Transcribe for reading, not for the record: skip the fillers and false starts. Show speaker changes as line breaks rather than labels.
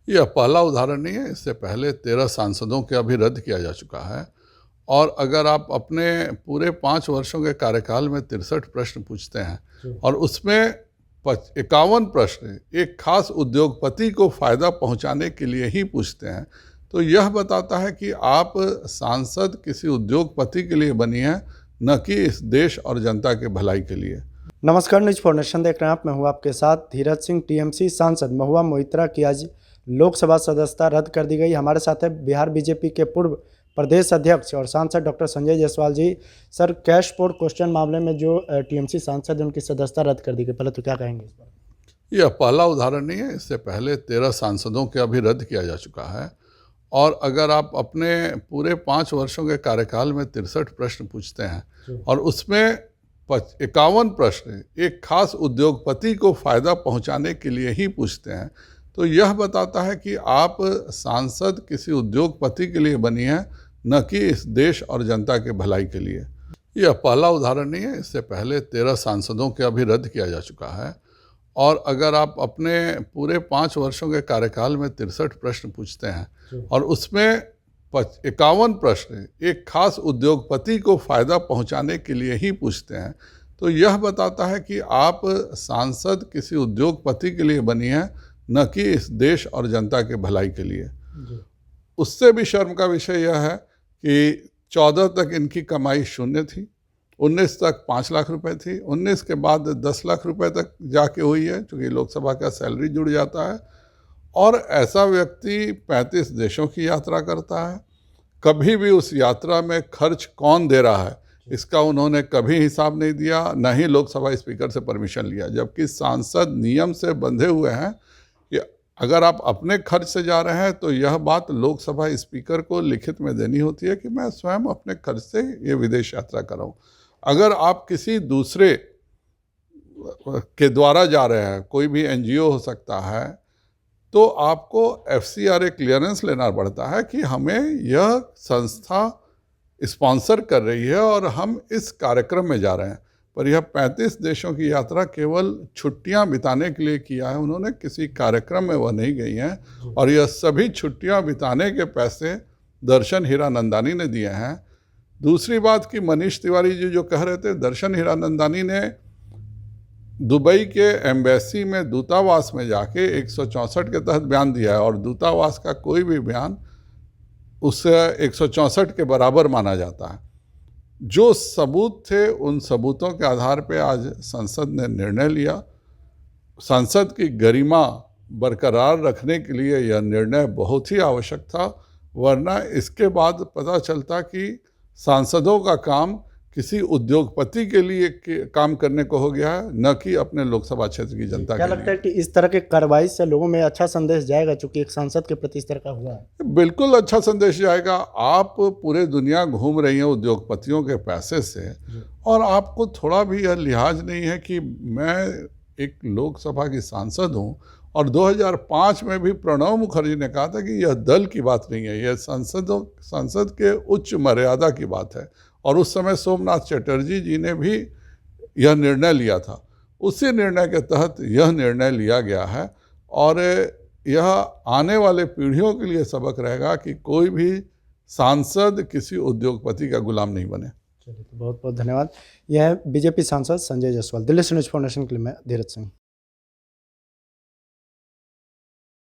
यह पहला उदाहरण नहीं है। इससे पहले 13 सांसदों के अभी रद्द किया जा चुका है। और अगर आप अपने पूरे 5 वर्षों के कार्यकाल में 63 प्रश्न पूछते हैं और उसमें 51 प्रश्न एक खास उद्योगपति को फायदा पहुंचाने के लिए ही पूछते हैं, तो यह बताता है कि आप सांसद किसी उद्योगपति के लिए बनी है, न कि इस देश और जनता के भलाई के लिए।
नमस्कार, न्यूज फॉर नेशन देख रहे हैं आप। मैं हूं आपके साथ धीरज सिंह। टीएमसी सांसद महुआ मोइत्रा की आज लोकसभा सदस्यता रद्द कर दी गई। हमारे साथ है बिहार बीजेपी के पूर्व प्रदेश अध्यक्ष और सांसद डॉक्टर संजय जायसवाल जी। सर, कैश पोर्ट क्वेश्चन मामले में जो टीएमसी सांसद है उनकी सदस्यता रद्द कर दी गई, पहले तो क्या कहेंगे इस पर?
यह पहला उदाहरण नहीं है। इससे पहले 13 सांसदों के अभी रद्द किया जा चुका है। और अगर आप अपने पूरे 5 वर्षों के कार्यकाल में 63 प्रश्न पूछते हैं और उसमें 51 प्रश्न एक खास उद्योगपति को फायदा पहुंचाने के लिए ही पूछते हैं, तो यह बताता है कि आप सांसद किसी उद्योगपति के लिए बनी है, न कि इस देश और जनता के भलाई के लिए। यह पहला उदाहरण नहीं है। इससे पहले 13 सांसदों के अभी रद्द किया जा चुका है। और अगर आप अपने पूरे 5 वर्षों के कार्यकाल में 63 प्रश्न पूछते हैं और उसमें 51 प्रश्न एक खास उद्योगपति को फायदा पहुंचाने के लिए ही पूछते हैं, तो यह बताता है कि आप सांसद किसी उद्योगपति के लिए बनी है, न कि इस देश और जनता के भलाई के लिए। उससे भी शर्म का विषय यह है कि 14 तक इनकी कमाई शून्य थी, 19 तक 5 लाख रुपए थी, 19 के बाद 10 लाख रुपए तक जाके हुई है, क्योंकि लोकसभा का सैलरी जुड़ जाता है। और ऐसा व्यक्ति 35 देशों की यात्रा करता है। कभी भी उस यात्रा में खर्च कौन दे रहा है इसका उन्होंने कभी हिसाब नहीं दिया, न ही लोकसभा स्पीकर से परमिशन लिया। जबकि सांसद नियम से बंधे हुए हैं कि अगर आप अपने खर्च से जा रहे हैं तो यह बात लोकसभा स्पीकर को लिखित में देनी होती है कि मैं स्वयं अपने खर्च से ये विदेश यात्रा कर रहा हूँ। अगर आप किसी दूसरे के द्वारा जा रहे हैं, कोई भी एनजीओ हो सकता है, तो आपको FCRA क्लियरेंस लेना पड़ता है कि हमें यह संस्था स्पॉन्सर कर रही है और हम इस कार्यक्रम में जा रहे हैं। पर यह 35 देशों की यात्रा केवल छुट्टियां बिताने के लिए किया है, उन्होंने किसी कार्यक्रम में वह नहीं गई हैं। और यह सभी छुट्टियां बिताने के पैसे दर्शन हीरानंदानी ने दिए हैं। दूसरी बात कि मनीष तिवारी जी जो कह रहे थे, दर्शन हीरानंदानी ने दुबई के एम्बेसी में दूतावास में जाके 164 के तहत बयान दिया है, और दूतावास का कोई भी बयान उससे 164 के बराबर माना जाता है। जो सबूत थे उन सबूतों के आधार पे आज संसद ने निर्णय लिया। संसद की गरिमा बरकरार रखने के लिए यह निर्णय बहुत ही आवश्यक था, वरना इसके बाद पता चलता कि सांसदों का काम किसी उद्योगपति के लिए काम करने को हो गया है, न कि अपने लोकसभा क्षेत्र की जनता के लिए।
क्या लगता है कि इस तरह के कार्रवाई से लोगों में अच्छा संदेश जाएगा, चूंकि एक सांसद के प्रति इस तरह का हुआ है?
बिल्कुल अच्छा संदेश जाएगा। आप पूरे दुनिया घूम रही हैं उद्योगपतियों के पैसे से, और आपको थोड़ा भी यह लिहाज नहीं है कि मैं एक लोकसभा की सांसद हूँ। और 2005 में भी प्रणब मुखर्जी ने कहा था कि यह दल की बात नहीं है, यह संसद के उच्च मर्यादा की बात है। और उस समय सोमनाथ चटर्जी जी ने भी यह निर्णय लिया था। उसी निर्णय के तहत यह निर्णय लिया गया है, और यह आने वाले पीढ़ियों के लिए सबक रहेगा कि कोई भी सांसद किसी उद्योगपति का गुलाम नहीं बने।
चलिए, तो बहुत बहुत धन्यवाद। यह है बीजेपी सांसद संजय जायसवाल। दिल्ली से न्यूज फॉर नेशन के लिए मैं धीरज सिंह।